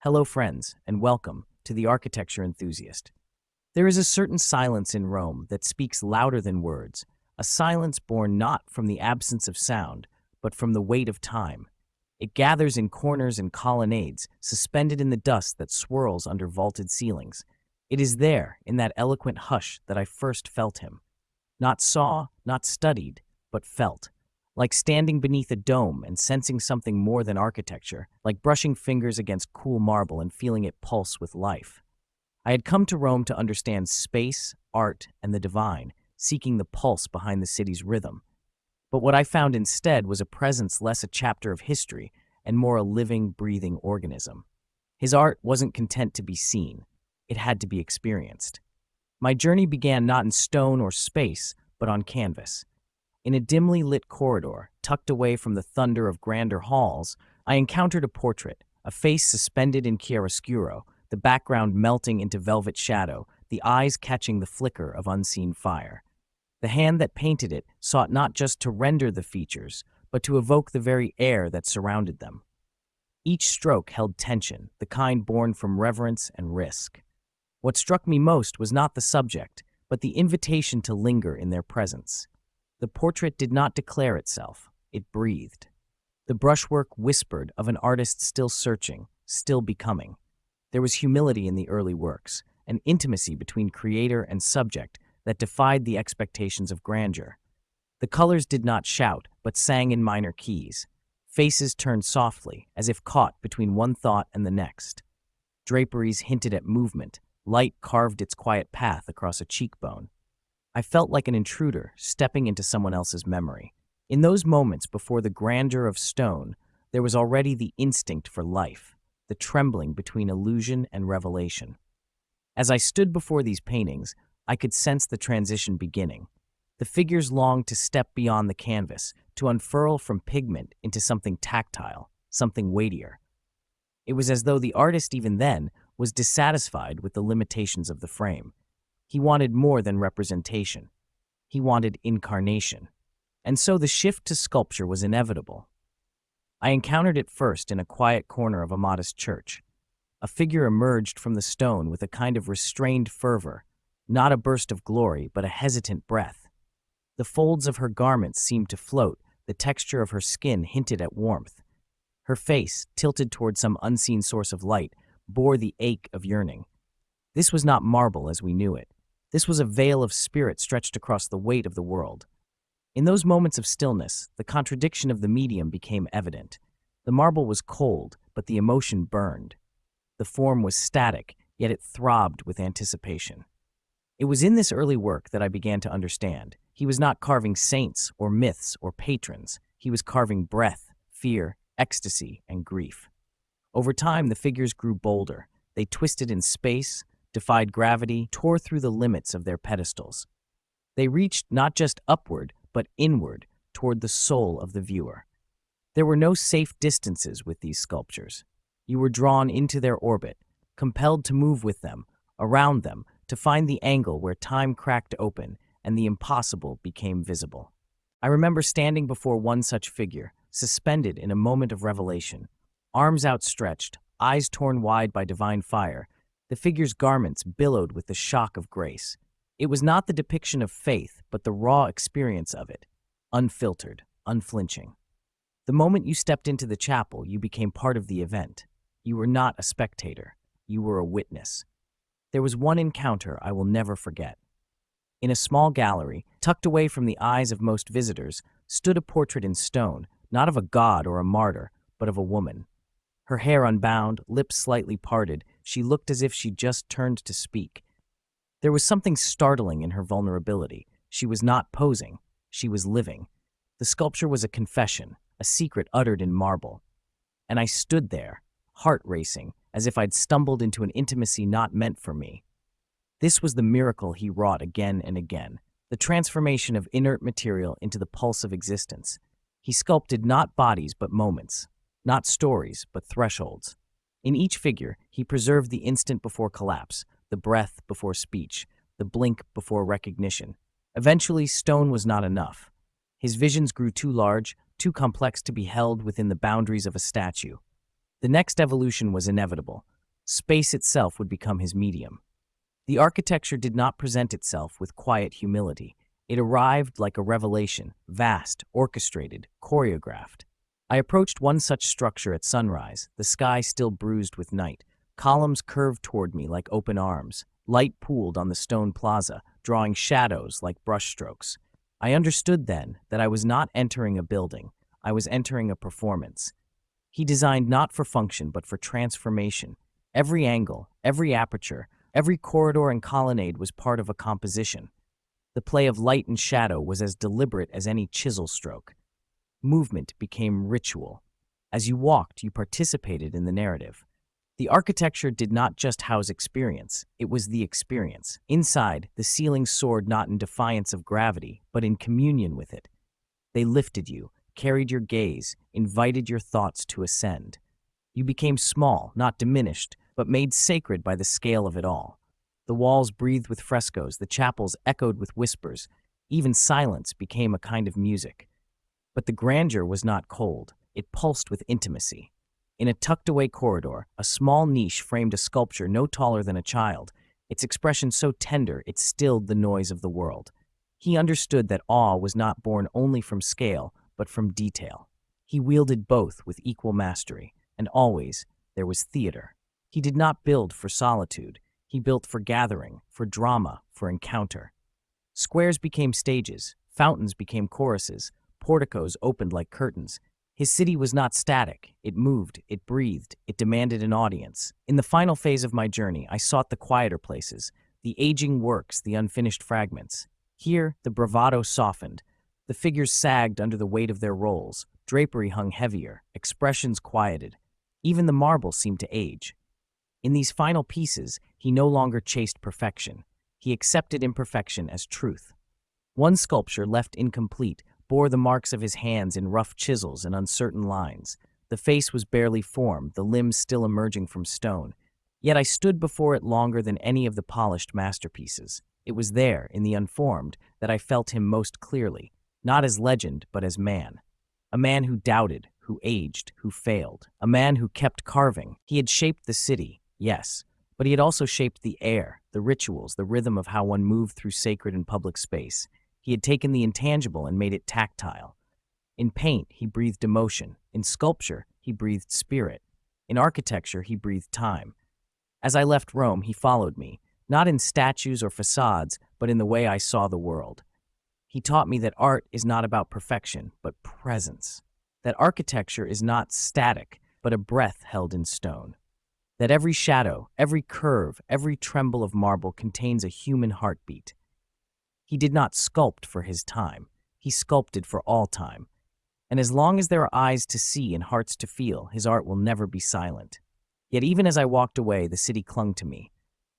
Hello, friends, and welcome to The Architecture Enthusiast. There is a certain silence in Rome that speaks louder than words, a silence born not from the absence of sound, but from the weight of time. It gathers in corners and colonnades, suspended in the dust that swirls under vaulted ceilings. It is there, in that eloquent hush, that I first felt him. Not saw, not studied, but felt. Like standing beneath a dome and sensing something more than architecture, like brushing fingers against cool marble and feeling it pulse with life. I had come to Rome to understand space, art, and the divine, seeking the pulse behind the city's rhythm. But what I found instead was a presence less a chapter of history and more a living, breathing organism. His art wasn't content to be seen. It had to be experienced. My journey began not in stone or space, but on canvas. In a dimly lit corridor, tucked away from the thunder of grander halls, I encountered a portrait, a face suspended in chiaroscuro, the background melting into velvet shadow, the eyes catching the flicker of unseen fire. The hand that painted it sought not just to render the features, but to evoke the very air that surrounded them. Each stroke held tension, the kind born from reverence and risk. What struck me most was not the subject, but the invitation to linger in their presence. The portrait did not declare itself, it breathed. The brushwork whispered of an artist still searching, still becoming. There was humility in the early works, an intimacy between creator and subject that defied the expectations of grandeur. The colors did not shout, but sang in minor keys. Faces turned softly, as if caught between one thought and the next. Draperies hinted at movement, light carved its quiet path across a cheekbone. I felt like an intruder stepping into someone else's memory. In those moments before the grandeur of stone, there was already the instinct for life, the trembling between illusion and revelation. As I stood before these paintings, I could sense the transition beginning. The figures longed to step beyond the canvas, to unfurl from pigment into something tactile, something weightier. It was as though the artist even then was dissatisfied with the limitations of the frame. He wanted more than representation. He wanted incarnation. And so the shift to sculpture was inevitable. I encountered it first in a quiet corner of a modest church. A figure emerged from the stone with a kind of restrained fervor, not a burst of glory, but a hesitant breath. The folds of her garments seemed to float, the texture of her skin hinted at warmth. Her face, tilted toward some unseen source of light, bore the ache of yearning. This was not marble as we knew it. This was a veil of spirit stretched across the weight of the world. In those moments of stillness, the contradiction of the medium became evident. The marble was cold, but the emotion burned. The form was static, yet it throbbed with anticipation. It was in this early work that I began to understand. He was not carving saints or myths or patrons. He was carving breath, fear, ecstasy, and grief. Over time, the figures grew bolder. They twisted in space, defied gravity, tore through the limits of their pedestals. They reached not just upward, but inward, toward the soul of the viewer. There were no safe distances with these sculptures. You were drawn into their orbit, compelled to move with them, around them, to find the angle where time cracked open and the impossible became visible. I remember standing before one such figure, suspended in a moment of revelation, arms outstretched, eyes torn wide by divine fire. The figure's garments billowed with the shock of grace. It was not the depiction of faith, but the raw experience of it, unfiltered, unflinching. The moment you stepped into the chapel, you became part of the event. You were not a spectator. You were a witness. There was one encounter I will never forget. In a small gallery, tucked away from the eyes of most visitors, stood a portrait in stone, not of a god or a martyr, but of a woman. Her hair unbound, lips slightly parted, she looked as if she'd just turned to speak. There was something startling in her vulnerability. She was not posing. She was living. The sculpture was a confession, a secret uttered in marble. And I stood there, heart racing, as if I'd stumbled into an intimacy not meant for me. This was the miracle he wrought again and again, the transformation of inert material into the pulse of existence. He sculpted not bodies but moments, not stories but thresholds. In each figure, he preserved the instant before collapse, the breath before speech, the blink before recognition. Eventually, stone was not enough. His visions grew too large, too complex to be held within the boundaries of a statue. The next evolution was inevitable. Space itself would become his medium. The architecture did not present itself with quiet humility. It arrived like a revelation, vast, orchestrated, choreographed. I approached one such structure at sunrise, the sky still bruised with night. Columns curved toward me like open arms. Light pooled on the stone plaza, drawing shadows like brushstrokes. I understood then that I was not entering a building. I was entering a performance. He designed not for function but for transformation. Every angle, every aperture, every corridor and colonnade was part of a composition. The play of light and shadow was as deliberate as any chisel stroke. Movement became ritual. As you walked, you participated in the narrative. The architecture did not just house experience, it was the experience. Inside, the ceilings soared not in defiance of gravity, but in communion with it. They lifted you, carried your gaze, invited your thoughts to ascend. You became small, not diminished, but made sacred by the scale of it all. The walls breathed with frescoes, the chapels echoed with whispers, even silence became a kind of music. But the grandeur was not cold, it pulsed with intimacy. In a tucked-away corridor, a small niche framed a sculpture no taller than a child, its expression so tender it stilled the noise of the world. He understood that awe was not born only from scale, but from detail. He wielded both with equal mastery, and always there was theater. He did not build for solitude. He built for gathering, for drama, for encounter. Squares became stages, fountains became choruses, porticos opened like curtains. His city was not static. It moved, it breathed, it demanded an audience. In the final phase of my journey, I sought the quieter places, the aging works, the unfinished fragments. Here, the bravado softened. The figures sagged under the weight of their roles. Drapery hung heavier, expressions quieted. Even the marble seemed to age. In these final pieces, he no longer chased perfection. He accepted imperfection as truth. One sculpture, left incomplete, bore the marks of his hands in rough chisels and uncertain lines. The face was barely formed, the limbs still emerging from stone. Yet I stood before it longer than any of the polished masterpieces. It was there, in the unformed, that I felt him most clearly, not as legend, but as man. A man who doubted, who aged, who failed. A man who kept carving. He had shaped the city, yes, but he had also shaped the air, the rituals, the rhythm of how one moved through sacred and public space. He had taken the intangible and made it tactile. In paint, he breathed emotion. In sculpture, he breathed spirit. In architecture, he breathed time. As I left Rome, he followed me, not in statues or facades, but in the way I saw the world. He taught me that art is not about perfection, but presence. That architecture is not static, but a breath held in stone. That every shadow, every curve, every tremble of marble contains a human heartbeat. He did not sculpt for his time. He sculpted for all time. And as long as there are eyes to see and hearts to feel, his art will never be silent. Yet even as I walked away, the city clung to me.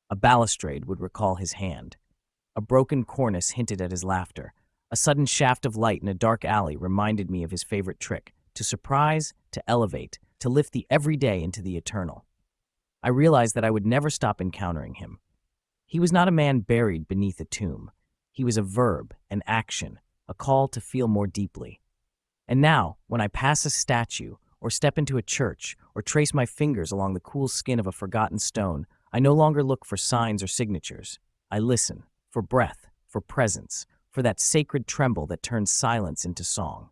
A balustrade would recall his hand. A broken cornice hinted at his laughter. A sudden shaft of light in a dark alley reminded me of his favorite trick, to surprise, to elevate, to lift the everyday into the eternal. I realized that I would never stop encountering him. He was not a man buried beneath a tomb. He was a verb, an action, a call to feel more deeply. And now, when I pass a statue, or step into a church, or trace my fingers along the cool skin of a forgotten stone, I no longer look for signs or signatures. I listen, for breath, for presence, for that sacred tremble that turns silence into song.